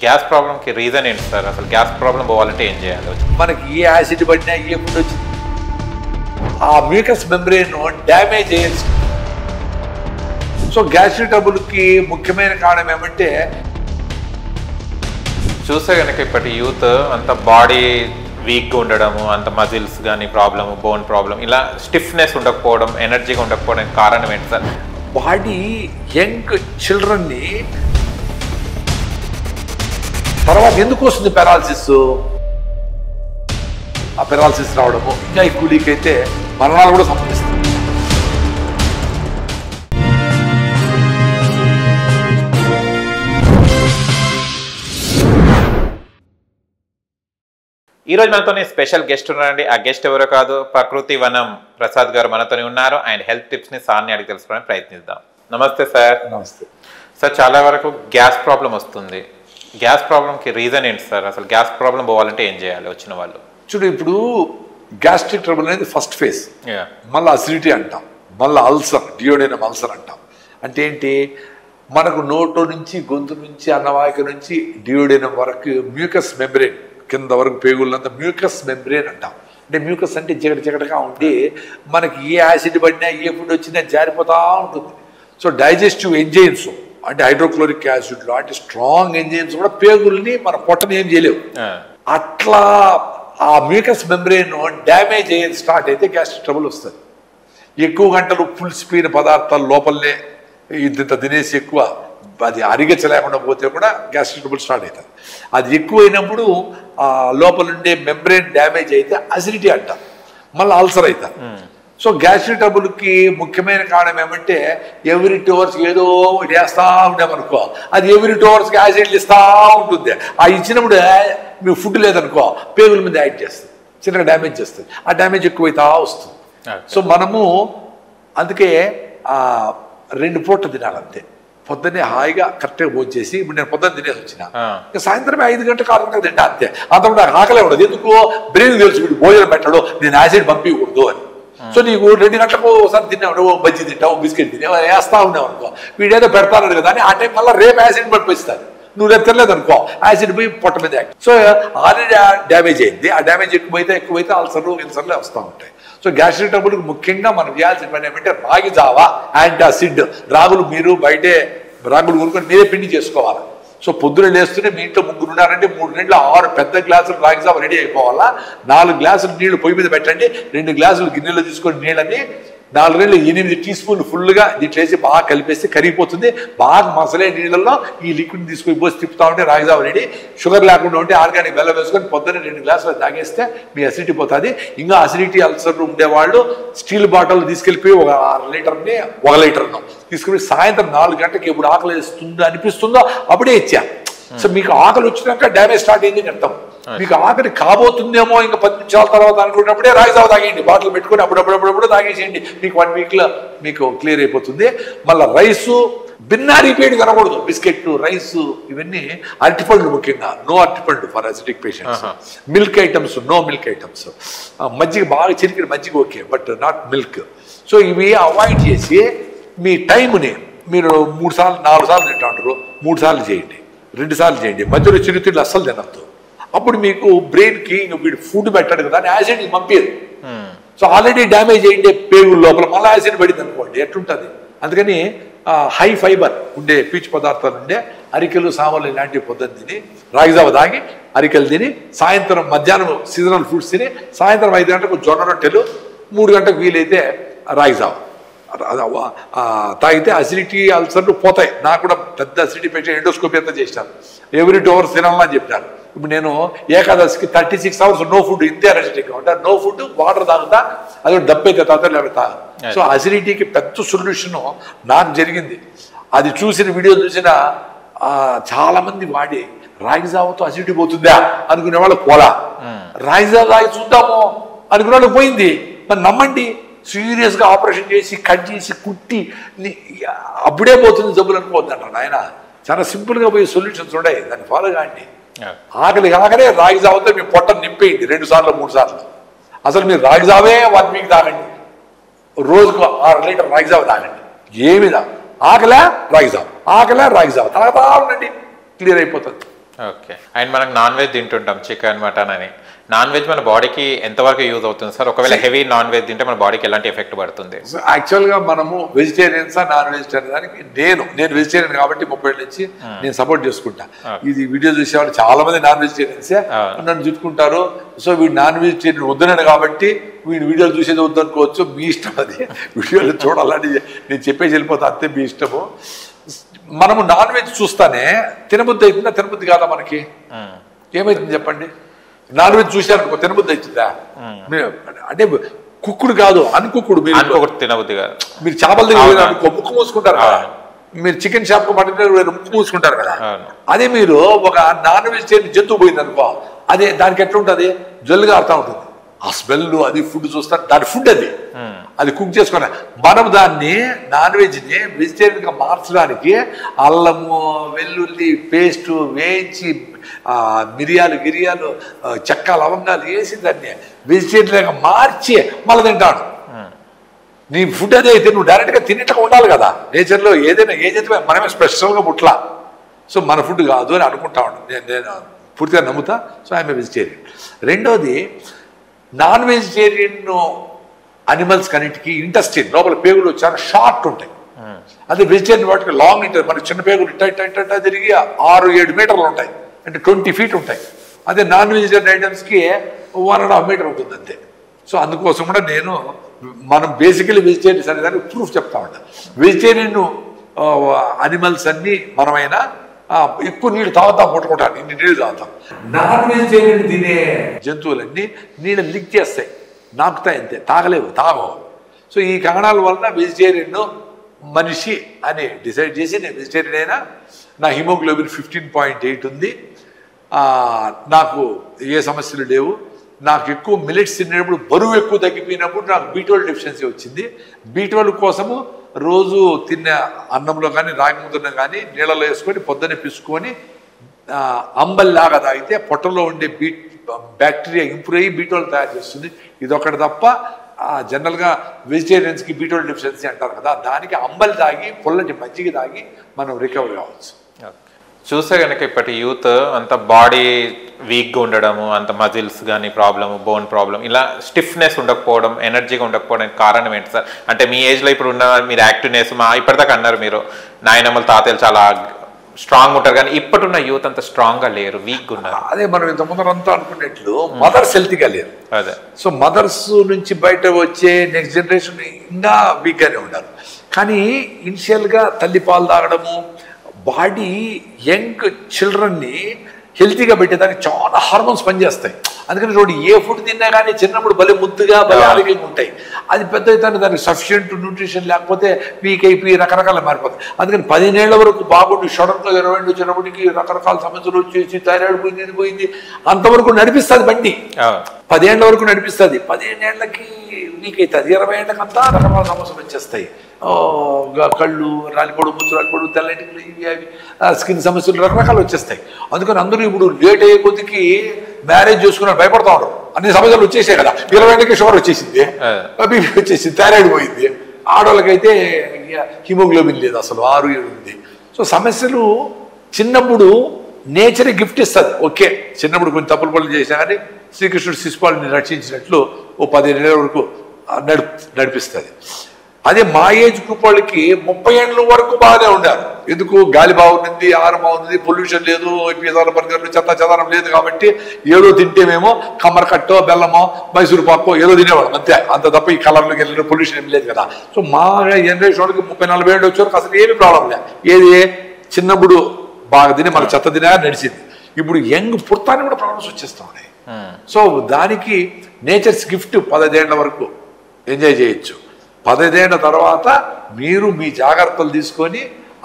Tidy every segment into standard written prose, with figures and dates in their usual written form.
Gas ప్రాబ్లంకి reason ఏంటి sir? అసలు గ్యాస్ ప్రాబ్లం పోవాలంటే ఏం చేయాలి? మనకి ఏ యాసిడ్ పడినా ఏ ఫుడ్ వచ్చింది ఆ మ్యూకస్ మెంబ్రేన్ డ్యామేజ్ అయ్యేసి. సో గ్యాస్ట్రిక్ ట్రబుల్కి ముఖ్యమైన కారణం ఏమంటే చూస్తే కనుక ఇప్పటి యూత్ అంత బాడీ వీక్గా ఉండడము, అంత మజిల్స్ కానీ ప్రాబ్లమ్, బోన్ ప్రాబ్లం, ఇలా స్టిఫ్నెస్ ఉండకపోవడం, ఎనర్జీగా ఉండకపోవడానికి కారణం ఏంటి సార్? బాడీ యంగ్ చిల్డ్రన్ని తర్వాత ఎందుకు వస్తుంది పెరాలసిస్? ఆ పెరాలసిస్ రావడము ఇంకా ఎక్కువ లీక్ అయితే మరణాలు కూడా సంభవిస్తుంది. ఈరోజు మనతోనే స్పెషల్ గెస్ట్ ఉన్నారండి. ఆ గెస్ట్ ఎవరో కాదు, ప్రకృతి వనం ప్రసాద్ గారు మనతోనే ఉన్నారు. ఆయన హెల్త్ టిప్స్ని సార్ని అడిగి తెలుసుకోవడానికి ప్రయత్నిద్దాం. నమస్తే సార్. నమస్తే సార్. చాలా వరకు గ్యాస్ ప్రాబ్లం వస్తుంది. గ్యాస్ ప్రాబ్లంకి రీజన్ ఏంటి సార్? అసలు గ్యాస్ ప్రాబ్లం పోవాలంటే ఏం చేయాలి వచ్చిన వాళ్ళు? చూడు, ఇప్పుడు గ్యాస్ట్రిక్ ట్రబుల్ అనేది ఫస్ట్ ఫేజ్. మళ్ళీ అసిడిటీ అంటాం, మళ్ళీ అల్సర్, డియోడైనమ్ అల్సర్ అంటాం. అంటే ఏంటి? మనకు నోటు నుంచి, గొంతు నుంచి, అన్నవాహిక నుంచి డియోడైనమ్ వరకు మ్యూకస్ మెంబ్రేన్ కింద వరకు పేగుళ్ళంతా మ్యూకస్ మెంబ్రేన్ అంటాం. అంటే మ్యూకస్ అంటే జిగటగా ఉండి మనకి ఏ యాసిడ్ పడినా ఏ ఫుడ్ వచ్చినా జారిపోతూ ఉంటుంది. సో డైజెస్టివ్ ఎంజైమ్స్ అంటే హైడ్రోక్లోరిక్ యాసిడ్ లాంటి స్ట్రాంగ్ ఎంజైమ్స్ కూడా పేగుల్ని మన పొట్టని ఏం చేయలేవు. అట్లా ఆ మ్యూకస్ మెంబ్రేన్ డ్యామేజ్ అయ్యేది స్టార్ట్ అయితే గ్యాస్ట్రిక్ ట్రబుల్ వస్తుంది. ఎక్కువ గంటలు పులిసిపోయిన పదార్థాలు లోపలనే ఇంత తినేసి ఎక్కువ అది అరిగచ్చలేకుండా పోతే కూడా గ్యాస్ట్రిక్ ట్రబుల్ స్టార్ట్ అవుతుంది. అది ఎక్కువైనప్పుడు లోపల ఉండే మెంబ్రేన్ డ్యామేజ్ అయితే అసిడిటీ అంటాం, మళ్ళీ అల్సర్ అవుతారు. సో గ్యాస్ట్రిక్ ట్రబుల్కి ముఖ్యమైన కారణం ఏమంటే ఎవ్రీ 2 hours ఏదో వేస్తూ ఉండేమనుకో, అది ఎవ్రీ 2 hours యాసిడ్లు ఇస్తూ ఉంటుంది. ఆ ఇచ్చినప్పుడు మీకు ఫుడ్ లేదనుకో పేగుల మీద యాడ్ చేస్తుంది, చిన్నగా డ్యామేజ్ చేస్తుంది. ఆ డ్యామేజ్ ఎక్కువైతే వస్తుంది. సో మనము అందుకే 2 పూట తినాలంతే. పొద్దున్నే హాయిగా కరెక్ట్గా భోంచేసి, ఇప్పుడు నేను పొద్దున్న తినేసి వచ్చిన సాయంత్రమే 5 గంటలకు 6 గంటలకు తింటా అంతే. అంతకు నాకు ఆకలే ఉండదు. ఎందుకు? బ్రెయిన్ తెలుసు వీడు భోజనం పెట్టడు, నేను యాసిడ్ పంపించకూడదు అని. సో నీకు 2 గంటలకు ఒకసారి తిన్నావు, బజ్జీ తింటావు, బిస్కెట్ తిన్నావు, వేస్తా ఉన్నావు అనుకో, వీడేదో పెడతాడు కదా అని ఆ టైం మళ్ళీ రేపు యాసిడ్ పంపిస్తాను. నువ్వు రేపు తినలేదు అనుకో, యాసిడ్ పోయి పొట్ట మీద యాక్ట్. సో ఆల్రెడీ డ్యామేజ్ అయింది. ఆ డ్యామేజ్ ఎక్కువైతే అల్సర్లు ఇన్సర్లు వస్తూ ఉంటాయి. సో గ్యాస్ట్రిక్ ట్రబుల్కి ముఖ్యంగా మనం చేయాల్సిన పని ఏమంటే రాగి జావా, యాంటాసిడ్. రాగులు మీరు బయటే రాగులు కొనుక్కొని మీరే పిండి చేసుకోవాలి. సో పొద్దున లేస్తూనే మీ ఇంట్లో 3 ఉన్నారంటే 3 గంటల 6 పెద్ద గ్లాసులు రాగి జావా రెడీ అయిపోవాలా. 4 గ్లాసులు నీళ్లు పొయ్యి మీద పెట్టండి. 2 గ్లాసులు గిన్నెలో తీసుకొని నీళ్ళని 4 గంటలు 8 టీ స్పూన్లు ఫుల్గా దీంట్లో వేసి బాగా కలిపేస్తే కరిగిపోతుంది. బాగా మసలే నీళ్ళల్లో ఈ లిక్విడ్ తీసుకొని పోసి తిప్పుతా ఉంటే రాగి జావా రెడీ. షుగర్ లేకుండా ఉంటే ఆర్గానిక్ బెల్లం వేసుకొని పొద్దున్న 2 గ్లాసులు తాగేస్తే మీ అసిడిటీ పోతుంది. ఇంకా అసిడిటీ అల్సర్ ఉండేవాళ్ళు స్టీల్ బాటిల్ తీసుకెళ్ళిపోయి 1 లీటర్ని 1 లీటర్ను తీసుకుని సాయంత్రం 4 గంటలకు ఎప్పుడు ఆకలి వేస్తుందో అనిపిస్తుందో అప్పుడే ఇచ్చా. సో మీకు ఆకలి వచ్చినాక డ్యామేజ్ స్టార్ట్ అయింది అర్థం. మీకు ఆకలి కాబోతుందేమో ఇంకా 10 నిమిషాల తర్వాత అనుకున్నప్పుడే రాగి జావా తాగేయండి. బాటిల్ పెట్టుకొని అప్పుడప్పుడు తాగేసేయండి. మీకు 1 వీక్లో మీకు క్లియర్ అయిపోతుంది. మళ్ళీ రైసు బిన్నారీ పేడు కనకూడదు. బిస్కెట్, రైసు ఇవన్నీ, అరటిపండ్లు ముఖ్యంగా నో అరటిపండు for acidic patients. Milk items no milk items. మజ్జిగ బాగా చిరికిన మజ్జిగ okay, but not milk. So ఇవి అవాయిడ్ చేసి మీ టైంని మీరు 3 సార్లు 4 సార్లు తింటా ఉంటారు, 3 సార్లు చేయండి, 2 సార్లు చేయండి. మధ్యలో చిరుతిళ్ళు అస్సలు తినద్దు. అప్పుడు మీకు బ్రెయిన్కి వీడు ఫుడ్ పెట్టాడు కదా అని యాసిడ్ పంపించదు. సో ఆల్రెడీ డ్యామేజ్ అయ్యిండే పేగుల లోపల మళ్ళీ యాసిడ్ పడింది అనుకోండి, ఎట్లుంటుంది? అందుకని హై ఫైబర్ ఉండే పీచు పదార్థాలు ఉండే అరికెలు, సామలు ఇలాంటివి పొద్దున్న తిని, రాగి జావ తాగి, అరికెలు తిని, సాయంత్రం మధ్యాహ్నం సీజనల్ ఫ్రూట్స్ తిని, సాయంత్రం 5 గంటలకు జొన్న రొట్టెలు, 3 గంటలకు వీలైతే రాగి జావ తాగితే అసిడిటీ అల్సర్లు పోతాయి. నాకు కూడా పెద్ద అసిడిటీ పేషెంట్ ఎండోస్కోపీ అంతా చేశాను. ఎవ్రీ 2 hours తినాలని చెప్పాను. ఇప్పుడు నేను ఏకాదశికి 36 hours నో ఫుడ్, ఇంతే అసిడిటీగా ఉంటా, నో ఫుడ్, వాటర్ తాగుతా, అది డబ్బైతే తాగుతా లేకపోతే తాగు. సో అసిడిటీకి పెద్ద సొల్యూషన్ నాకు జరిగింది. అది చూసిన వీడియో చూసిన చాలా మంది వాడి రాగి జావతో అసిడిటీ పోతుందా అనుకునే వాళ్ళు పోలా, రాగి జావ తాగి చూద్దాము అనుకునే వాళ్ళు పోయింది. మరి నమ్మండి, సీరియస్గా ఆపరేషన్ చేసి కట్ చేసి కుట్టి అప్పుడే పోతుంది జబ్బులు అనుకోవద్దంటారు ఆయన. చాలా సింపుల్గా పోయి సొల్యూషన్స్ ఉన్నాయి, దాన్ని ఫాలో కాండి. ఆకలి కాకనే రాగి జావతో మీ పొట్ట నింపేయండి 2 సార్లు 3 సార్లు. అసలు మీరు రాగి జావే 1 వీక్ తాగండి. రోజుకు 6 లీటర్ రాగి జావ తాగండి. ఏమి తాగ ఆకలే రాగి జావ, ఆకలే రాగి జావ తాగుతా ఉండండి, క్లియర్ అయిపోతుంది. ఓకే. అండ్ మనకు నాన్ వెజ్ తింటుంటాం, చికెన్ మటన్ అని. నాన్ వెజ్ మన బాడీకి ఎంతవరకు యూజ్ అవుతుంది సార్? ఒకవేళ హెవీ నాన్ వెజ్ తింటే మన బాడీకి ఎలాంటి ఎఫెక్ట్ పడుతుంది? యాక్చువల్గా మనము వెజిటేరియన్సా నాన్ వెజిటేరియన్ దానికి నేను వెజిటేరియన్ కాబట్టి 30 ఏళ్ళ నుంచి నేను సపోర్ట్ చేసుకుంటా. ఇది వీడియో చూసేవాళ్ళు చాలా మంది నాన్ వెజిటేరియన్సే నన్ను చుట్టుకుంటారు. సో వీడు నాన్ వెజిటేరియన్ వద్దన్నాడు కాబట్టి వీడు వీడియోలు చూసేది వద్దనుకోవచ్చు, మీ ఇష్టం. అది వీడియోలు చూడాలని నేను చెప్పేసి వెళ్ళిపోతా, అంతే మీ ఇష్టము. మనము నాన్ వెజ్ చూస్తానే తినబుద్ధి అవుతుందా తినబుద్ధి కాదా? మనకి ఏమైతుంది చెప్పండి? నాన్ వెజ్ చూశారనుకో తినబుద్ధి అవుతుందా? అంటే కుక్కుడు కాదు, అన్కుక్కుడు. మీరు తినబుద్ధి కాదు. మీరు చేపల దగ్గర అనుకో ముక్కు మూసుకుంటారు కదా, మీరు చికెన్ షాప్ కు మటన్ ముక్కు మూసుకుంటారు కదా. అదే మీరు ఒక నాన్ వెజిటేరియన్ జంతువు పోయింది అనుకో, అదే దానికి ఎట్లా ఉంటుంది? జల్లుగా అర్థం ఉంటుంది. ఆ స్మెల్ అది ఫుడ్ చూస్తారు, దాని ఫుడ్ అది కుక్ చేసుకున్నా. మనం దాన్ని నాన్ వెజ్ని వెజిటేరియన్గా మార్చడానికి అల్లము వెల్లుల్లి పేస్ట్ వేయించి మిరియాలు గిరియాలు చెక్క లవంగాలు వేసి దాన్ని వెజిటేరియన్గా మార్చి మళ్ళీ తింటాడు. నీ ఫుడ్ అదే అయితే నువ్వు డైరెక్ట్గా తినేట్టుగా ఉండాలి కదా. నేచర్లో ఏదైనా ఏదైతే మనమే స్పెషల్గా ముట్లా. సో మన ఫుడ్ కాదు అని అనుకుంటా ఉంటాను నేను పూర్తిగా నమ్ముతా. So I'm vegetarian. రెండోది, నాన్ వెజిటేరియన్ అనిమల్స్ కన్నిటికి ఇంటెస్టైన్ లోపల పేగులు చాలా షార్ట్ ఉంటాయి. అదే వెజిటేరియన్ వాటికి లాంగ్ ఉంటుంది. మనకి చిన్న పేగులు ఇట్ట తిరిగి 6-7 మీటర్లు ఉంటాయి, అంటే 20 feet ఉంటాయి. అదే నాన్ వెజిటేరియన్ ఐటమ్స్కి 1.5 meter ఉంటుంది అంతే. సో అందుకోసం కూడా మనం బేసికలీ వెజిటేరియన్స్ అనే దానికి ప్రూఫ్ చెప్తా ఉంటాం. వెజిటేరియన్ అనిమల్స్ అన్నీ మనమైనా ఎక్కువ నీళ్ళు తాగుతాం, కొట్టుకుంటాను, ఇన్ని నీళ్ళు తాగుతాం. నాన్ వెజిటేరియన్ తినే జంతువులన్నీ నీళ్ళు లిక్ చేస్తాయి, నాకుతాయి, అంతే, తాగవు. సో ఈ కారణాల వలన వెజిటేరియన్ మనిషి అని డిసైడ్ చేసి నేను వెజిటేరియన్ అయినా. నా హిమోగ్లోబిన్ 15.8 ఉంది, నాకు ఏ సమస్యలు లేవు. నాకు ఎక్కువ మిల్లెట్స్ తినేటప్పుడు బరువు ఎక్కువ తగ్గిపోయినప్పుడు నాకు B12 డెఫిషియన్సీ వచ్చింది. B12 కోసము రోజు తిన్న అన్నంలో కానీ రాగి ముద్దలో కానీ నీళ్ళలో వేసుకొని పొద్దున్నే పిసుకొని అంబల్లాగా తాగితే పొట్టలో ఉండే బ్యాక్టీరియా ఇంప్రూవ్ అయ్యి B12 తయారు చేస్తుంది. ఇదొకటి తప్ప జనరల్గా వెజిటేరియన్స్కి B12 డెఫిషియన్సీ అంటారు కదా, దానికి అంబలి తాగి పొల్లటి మజ్జిగ తాగి మనం రికవర్ కావచ్చు. చూస్తే కనుక ఇప్పటి యూత్ అంత బాడీ వీక్గా ఉండడము, అంత మజిల్స్ కానీ ప్రాబ్లము, బోన్ ప్రాబ్లం, ఇలా స్టిఫ్నెస్ ఉండకపోవడం, ఎనర్జీగా ఉండకపోవడానికి కారణం ఏంటి సార్? అంటే మీ ఏజ్లో ఇప్పుడు ఉన్న మీరు యాక్టివ్నెస్ ఇప్పటిదాకా అన్నారు మీరు నాయనమ్మలు తాతయ్యలు చాలా స్ట్రాంగ్ ఉంటారు, కానీ ఇప్పటిన్న యూత్ అంత స్ట్రాంగ్గా లేరు, వీక్గా ఉన్నారు. అదే మనం ఇంత ముందరంతా అనుకున్నట్లు మదర్స్ హెల్తీగా లేరు. అదే. సో మదర్స్ నుంచి బయట వచ్చే నెక్స్ట్ జనరేషన్ ఇంకా వీక్గానే ఉన్నారు. కానీ ఇనిషియల్గా తల్లి పాలు తాగడము, బాడీ యంగ్ చిల్డ్రన్ని హెల్తీగా పెట్టేదానికి చాలా హార్మోన్స్ పనిచేస్తాయి. అందుకని చూడండి, ఏ ఫుడ్ తిన్నా కానీ చిన్నప్పుడు భలే ముద్దుగా భలే ఆరోగ్యంగా ఉంటాయి. అది పెద్ద అయితే దానికి సఫిషియంట్ న్యూట్రిషన్ లేకపోతే వీక్ అయిపోయి రకరకాల మారిపోతాయి. అందుకని 15 ఏళ్ల వరకు బాగుండి షడన్గా 20 వచ్చినప్పటికి రకరకాల సమస్యలు వచ్చేసి థైరాయిడ్ పోయింది, ఇది పోయింది, అంతవరకు నడిపిస్తుంది బండి. 10 ఏళ్ల వరకు నడిపిస్తుంది. 15 ఏళ్ళకి వీక్ అవుతుంది. 20 ఏళ్ళకంతా రకరకాల సమస్యలు వచ్చేస్తాయి. కళ్ళు రాలిపోవడం, ముచ్చు రాలిపోవడం, తెల్లటికి ఇవి అవి స్కిన్ సమస్యలు రకరకాలు వచ్చేస్తాయి. అందుకని అందరూ ఇప్పుడు లేట్ అయ్యే కొద్దికి మ్యారేజ్ చేసుకుని భయపడతా ఉంటారు. అన్ని సమస్యలు వచ్చేసాయి కదా. 20 ఏళ్ళకి షుగర్ వచ్చేసింది, బీపీ వచ్చేసింది, థైరాయిడ్ పోయింది. ఆడవాళ్ళకైతే హిమోగ్లోబిన్ లేదు, అసలు 6-7 ఉంది. సో సమస్యలు చిన్నప్పుడు నేచరే గిఫ్ట్ ఇస్తుంది. ఓకే, చిన్నప్పుడు కొంచెం తప్పులు పనులు చేసినా కానీ శ్రీకృష్ణుడు శిశుపాలుని రక్షించినట్లు 15 ఏళ్ళ వరకు నడిపిస్తుంది. అదే మా ఏజ్ గ్రూప్ వాళ్ళకి 30 ఏళ్ళ వరకు బాగానే ఉన్నారు. ఎందుకు? గాలి బాగుంది, ఆహారం బాగుంది, పొల్యూషన్ లేదు, పిజ్జాల బర్గర్లు చెత్తాచెదారం లేదు కాబట్టి ఏదో తింటేమేమో కమ్మర కట్టో బెల్లమో మైసూరు పాకో ఏదో తినేవాడు అంతే. అంత తప్ప ఈ కలర్లోకి వెళ్ళిన పొల్యూషన్ ఏం లేదు కదా. సో మా జనరేషన్ వాళ్ళకి 30-40 ఏళ్ళు వచ్చేవరకు అసలు ఏమి ప్రాబ్లం లేదు. ఏది చిన్నప్పుడు బాగా తిని మన చెత్త తినే నడిచింది. ఇప్పుడు యంగ్ పుడతానికి కూడా ప్రాబ్లమ్స్ వచ్చేస్తూ ఉన్నాయి. సో దానికి నేచర్స్ గిఫ్ట్ 15 ఏళ్ల వరకు ఎంజాయ్ చేయొచ్చు. 15 ఏళ్ల తర్వాత మీరు మీ జాగ్రత్తలు తీసుకొని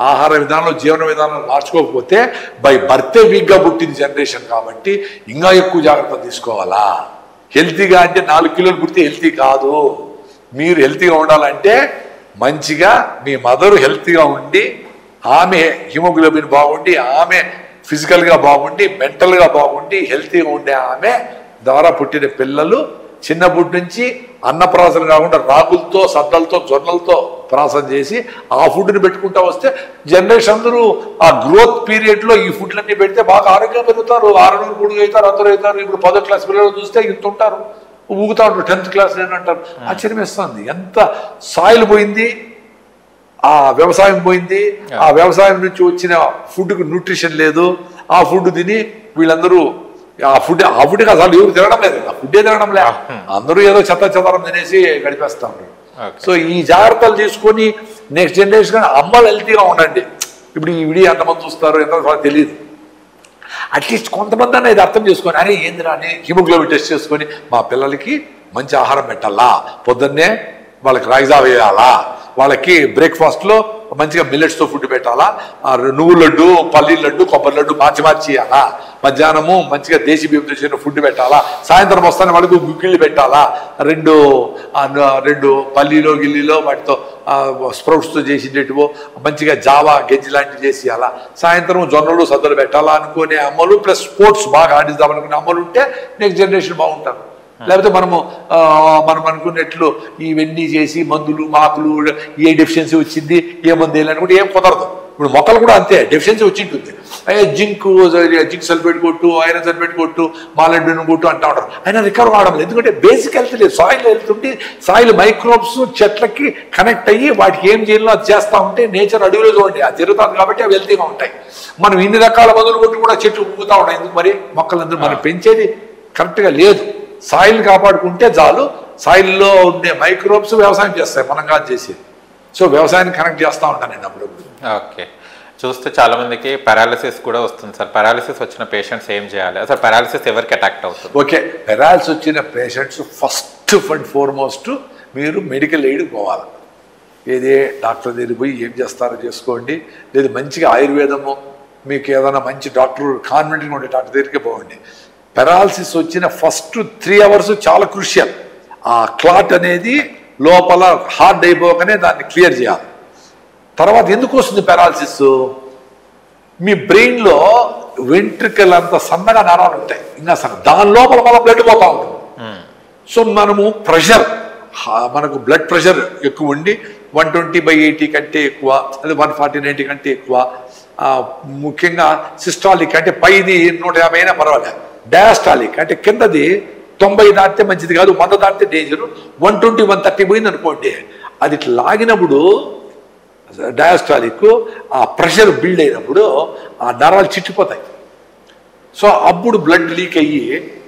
ఆహార విధానంలో జీవన విధానాలు మార్చుకోకపోతే బై బర్తే వీక్గా పుట్టిన జనరేషన్ కాబట్టి ఇంకా ఎక్కువ జాగ్రత్తలు తీసుకోవాలా. హెల్తీగా అంటే 4 కిలోలు పుడితే హెల్తీ కాదు. మీరు హెల్తీగా ఉండాలంటే మంచిగా మీ మదరు హెల్తీగా ఉండి, ఆమె హిమోగ్లోబిన్ బాగుండి, ఆమె ఫిజికల్గా బాగుండి, మెంటల్గా బాగుండి, హెల్తీగా ఉండే ఆమె ద్వారా పుట్టిన పిల్లలు చిన్నప్పటి నుంచి అన్నప్రాసన కాకుండా రాగులతో సద్దలతో జొన్నలతో ప్రాసన చేసి ఆ ఫుడ్ని పెట్టుకుంటా వస్తే జనరేషన్ అందరూ ఆ గ్రోత్ పీరియడ్లో ఈ ఫుడ్లన్నీ పెడితే బాగా ఆరోగ్యం పెరుగుతారు, 6 నెలలు పొడుగు అవుతారు, అందరూ అవుతారు. ఇప్పుడు 10వ క్లాస్ పిల్లలు చూస్తే ఇంత ఉంటారు, ఊగుతా ఉంటారు, 10th క్లాస్ అంటారు. ఆశ్చర్యం వేస్తుంది. ఎంత సాయిల్ పోయింది, ఆ వ్యవసాయం పోయింది, ఆ వ్యవసాయం నుంచి వచ్చిన ఫుడ్కి న్యూట్రిషన్ లేదు. ఆ ఫుడ్ తిని వీళ్ళందరూ ఆ ఫుడ్ అసలు ఎవరు తినడం లేదు, ఆ ఫుడ్డే తినడం లేదు. అందరూ ఏదో చెత్తం తినేసి గడిపేస్తా ఉంటారు. సో ఈ జాగ్రత్తలు తీసుకొని నెక్స్ట్ జనరేషన్ అమ్మలు హెల్తీగా ఉండండి. ఇప్పుడు ఈ వీడియో ఎంతమంది చూస్తారు ఎంతమంది తెలియదు. అట్లీస్ట్ కొంతమంది అన్న ఇది అర్థం చేసుకొని అరే ఏందిరా అని హిమోగ్లోబిన్ టెస్ట్ చేసుకొని మా పిల్లలకి మంచి ఆహారం పెట్టాలా, పొద్దున్నే వాళ్ళకి రాగిజావ వేయాలా, వాళ్ళకి బ్రేక్ఫాస్ట్లో మంచిగా మిల్లెట్స్తో ఫుడ్ పెట్టాలా, నువ్వుల లడ్డు, పల్లీల లడ్డు, కొబ్బరి లడ్డు మార్చి ఇవ్వాలా, మధ్యాహ్నము మంచిగా దేశీ బియ్యంతో చేసిన ఫుడ్ పెట్టాలా, సాయంత్రం వస్తానే వాళ్ళకి గుగ్గిళ్ళు పెట్టాలా, రెండు పల్లీలో గిల్లీలో వాటితో స్ప్రౌట్స్తో చేసేటట్టువో మంచిగా జావా గెజ్జి లాంటివి చేసి ఇవ్వాలా, సాయంత్రం జొన్నలు సద్దలు పెట్టాలా అనుకునే అమ్మలు ప్లస్ స్పోర్ట్స్ బాగా ఆడిద్దామనుకునే అమ్మలు ఉంటే నెక్స్ట్ జనరేషన్ బాగుంటారు. లేకపోతే మనం అనుకున్నట్లు ఇవన్నీ చేసి మందులు మాకులు ఏ డెఫిషియన్సీ వచ్చింది ఏ మందు వేయాలనుకుంటే ఏం కుదరదు. ఇప్పుడు మొక్కలు కూడా అంతే డెఫిషియన్సీ వచ్చి ఉంటుంది. జింక్ సల్ఫేట్ కొట్టు, ఐరన్ సల్ఫేట్ కొట్టు, మాలెడ్యూన్ కొట్టు అంటూ ఉంటారు. అయినా రికవర్ కావడం లేదు. ఎందుకంటే బేసిక్ హెల్త్ లేదు. సాయిల్ హెల్త్ ఉంటే సాయిల్ మైక్రోబ్స్ చెట్లకి కనెక్ట్ అయ్యి వాటికి ఏం చేయాలో అది చేస్తూ ఉంటే నేచర్ అడవిలో చూడండి అది తిరుగుతుంది కాబట్టి అవి హెల్తీగా ఉంటాయి. మనం ఇన్ని రకాల మందులు కొట్టి కూడా చెట్లు ఊగుతూ ఉంటాయి. ఎందుకు మరి మొక్కలందరూ మనం పెంచేది కరెక్ట్గా లేదు. సాయిల్ కాపాడుకుంటే చాలు. సాయిల్లో ఉండే మైక్రోబ్స్ వ్యవసాయం చేస్తాయి, మనం కాదు చేసేది. సో వ్యవసాయాన్ని కనెక్ట్ చేస్తూ ఉంటాను నేను అప్పుడప్పుడు. ఓకే, చూస్తే చాలా మందికి పారాలిసిస్ కూడా వస్తుంది సార్. పారాలిసిస్ వచ్చిన పేషెంట్స్ ఏం చేయాలి అసలు? పారాలిసిస్ ఎవరికి అటాక్ అవుతుంది? ఓకే, పారాలిసిస్ వచ్చిన పేషెంట్స్ ఫస్ట్ అండ్ ఫార్మోస్ట్ మీరు మెడికల్ ఎయిడ్ పోవాలి. ఏదే డాక్టర్ దగ్గరికి పోయి ఏం చేస్తారో చేసుకోండి. లేదు మంచిగా ఆయుర్వేదము మీకు ఏదైనా మంచి డాక్టర్ కాన్వెంట్గా ఉండే డాక్టర్ దగ్గరికి పోండి. పారాలిసిస్ వచ్చిన ఫస్ట్ 3 hours చాలా క్రూషియల్. ఆ క్లాట్ అనేది లోపల హార్డ్ అయిపోగానే దాన్ని క్లియర్ చేయాలి. తర్వాత ఎందుకు వస్తుంది పారాలిసిస్? మీ బ్రెయిన్లో వెంట్రికల్ అంత సన్నగా నరాలు ఉంటాయి, ఇంకా దాని లోపల మన బ్లడ్ పోతూ ఉంటుంది. సో మనము ప్రెషర్, మనకు బ్లడ్ ప్రెషర్ ఎక్కువ ఉండి 120/80 కంటే ఎక్కువ, అది 140/90 కంటే ఎక్కువ, ముఖ్యంగా సిస్టాలిక్ అంటే పైది 150 అయినా పర్వాలేదు, డయాస్టాలిక్ అంటే కిందది 90 దాటితే మంచిది కాదు, 100 దాటితే డేంజరు, 120-130 పోయింది అనుకోండి, అది ఇట్లా లాగినప్పుడు డయాస్టాలిక్ ఆ ప్రెషర్ బిల్డ్ అయినప్పుడు ఆ నరాలు చిట్టిపోతాయి. సో అప్పుడు బ్లడ్ లీక్ అయ్యి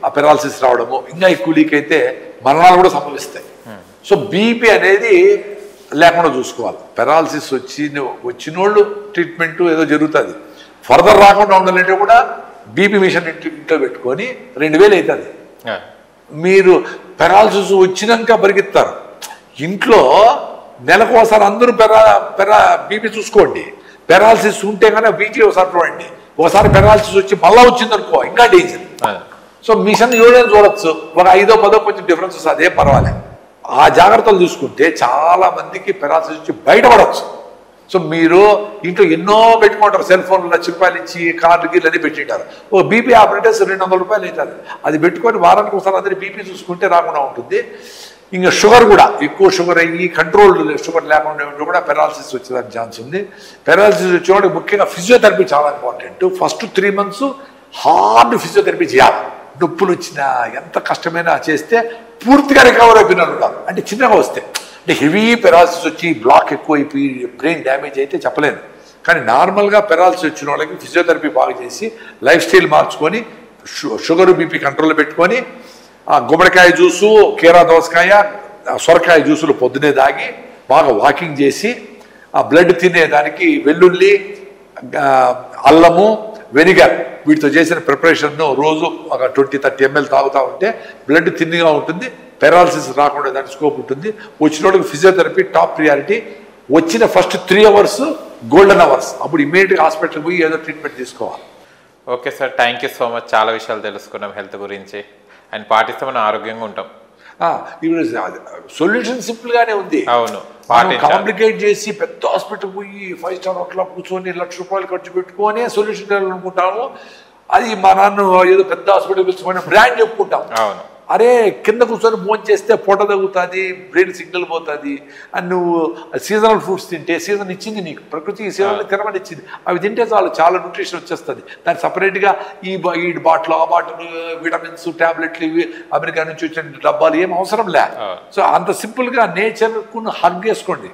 ఆ పెరాలసిస్ రావడము, ఇంకా ఎక్కువ లీక్ అయితే మరణాలు కూడా సంభవిస్తాయి. సో బీపీ అనేది లేకుండా చూసుకోవాలి. పెరాలసిస్ వచ్చినోళ్ళు ట్రీట్మెంట్ ఏదో జరుగుతుంది. ఫర్దర్ రాకుండా ఉండాలంటే కూడా బీపీ మిషన్ ఇంట్లో పెట్టుకొని 2000 అవుతుంది. మీరు పెరాలసిస్ వచ్చినాక పరిగెత్తారు. ఇంట్లో నెలకు ఒకసారి అందరూ బీపీ చూసుకోండి. పెరాలసిస్ ఉంటే కనుక వీక్లీ ఒకసారి చూడండి. ఒకసారి పెరాలసిస్ వచ్చి మళ్ళీ వచ్చింది అనుకో ఇంకా డేంజర్. సో మిషన్ ఎవరైనా చూడొచ్చు, ఒక 5-10 కొంచెం డిఫరెన్స్ వస్తుంది, అదే పర్వాలేదు. ఆ జాగ్రత్తలు చూసుకుంటే చాలా మందికి పెరాలసిస్ వచ్చి బయటపడవచ్చు. సో మీరు ఇంట్లో ఎన్నో పెట్టుకుంటారు, సెల్ ఫోన్లు ₹1,00,000 ఇచ్చి కార్డు గీళ్ళు అని పెట్టింటారు. ఓ బీపీ ఆపరేటర్స్ ₹200 అవుతుంది. అది పెట్టుకొని వారానికి ఒకసారి అందరి బీపీ చూసుకుంటే రాకుండా ఉంటుంది. ఇంకా షుగర్ కూడా ఎక్కువ షుగర్ అయ్యి కంట్రోల్ షుగర్ లేకుండా ఉంటే కూడా పెరాలసిస్ వచ్చేదానికి ఛాన్స్ ఉంది. పెరాలసిస్ వచ్చేవాడికి ముఖ్యంగా ఫిజియోథెరపీ చాలా important. First 3 months hard physiotherapy చేయాలి. నొప్పులు వచ్చినా ఎంత కష్టమైనా చేస్తే పూర్తిగా రికవర్ అయిపోయినారు కాదు. అంటే చిన్నగా వస్తే, అంటే హెవీ పెరాలసిస్ వచ్చి బ్లాక్ ఎక్కువ అయిపోయి బ్రెయిన్ డ్యామేజ్ అయితే చెప్పలేను. కానీ నార్మల్గా పెరాలసిస్ వచ్చిన వాళ్ళకి ఫిజియోథెరపీ బాగా చేసి లైఫ్ స్టైల్ మార్చుకొని షుగర్ బీపీ కంట్రోల్లో పెట్టుకొని గుమ్మడికాయ జ్యూసు, కీరా దోసకాయ, సొరకాయ జ్యూసులు పొద్దునే తాగి బాగా వాకింగ్ చేసి ఆ బ్లడ్ తినేదానికి వెల్లుల్లి, అల్లము, వెనిగర్ వీటితో చేసిన ప్రిపరేషన్ను రోజు ఒక 20-30 ml తాగుతూ ఉంటే బ్లడ్ థిన్గా ఉంటుంది. పెరాలసిస్ రాకుండా దానికి స్కోప్ ఉంటుంది. వచ్చిన వాళ్ళకి ఫిజియోథెరపీ టాప్ ప్రియారిటీ. వచ్చిన ఫస్ట్ 3 hours గోల్డెన్ అవర్స్. అప్పుడు ఇమీడియట్గా హాస్పిటల్కి పోయి ఏదో ట్రీట్మెంట్ తీసుకోవాలి. Okay sir, thank you so much. చాలా విషయాలు తెలుసుకున్నాం హెల్త్ గురించి. అండ్ పాటిస్తే మనం ఆరోగ్యంగా ఉంటాం. ఇప్పుడు సొల్యూషన్ సింపుల్ గానే ఉంది. అవును, కాంప్లికేట్ చేసి పెద్ద హాస్పిటల్ పోయి 5 star హోటల్ కూర్చొని ₹1,00,000 ఖర్చు పెట్టుకొని సొల్యూషన్ అనుకుంటాము. అది మా నాన్న ఏదో పెద్ద హాస్పిటల్ పిలుచుకొని బ్రాండ్ చెప్పుకుంటాం. అవును, అరే కింద కూర్చొని భోజనం చేస్తే పొట్ట తగ్గుతుంది, బ్రెయిన్ సిగ్నల్ పోతుంది అని నువ్వు సీజనల్ ఫ్రూట్స్ తింటే, సీజన్ ఇచ్చింది నీకు ప్రకృతి, ఈ సీజన్ తినమని ఇచ్చింది, అవి తింటే చాలు చాలా న్యూట్రిషన్ వచ్చేస్తుంది. దాన్ని సపరేట్గా ఈ బాటిల్ ఆ బాటిల్ విటమిన్స్ ట్యాబ్లెట్లు ఇవి అమెరికా నుంచి వచ్చిన డబ్బాలు ఏం అవసరం లే. సో అంత సింపుల్గా నేచర్కు హగ్ చేసుకోండి.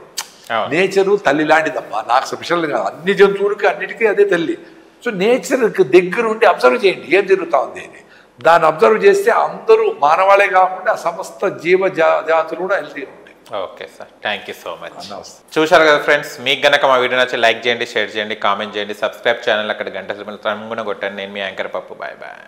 నేచరు తల్లి లాంటిదమ్మా, నాకు స్పెషల్ కాదు, అన్ని జంతువులకి అన్నిటికీ అదే తల్లి. సో నేచర్కి దగ్గర ఉండి అబ్జర్వ్ చేయండి ఏం జరుగుతూ ఉంది అని. దాన్ని అబ్జర్వ్ చేస్తే అందరూ మానవాళే కాకుండా సమస్త జాతులు కూడా హెల్తీగా ఉంటాయి. Okay sir, thank you so much. చూశారు కదా ఫ్రెండ్స్, మీకు గనక మా వీడియో నచ్చి లైక్ చేయండి, షేర్ చేయండి, కామెంట్ చేయండి, సబ్స్క్రైబ్ ఛానల్ అక్కడ గంట రంగున కొట్టండి. నేను మీ యాంకర్ పప్పు. Bye bye.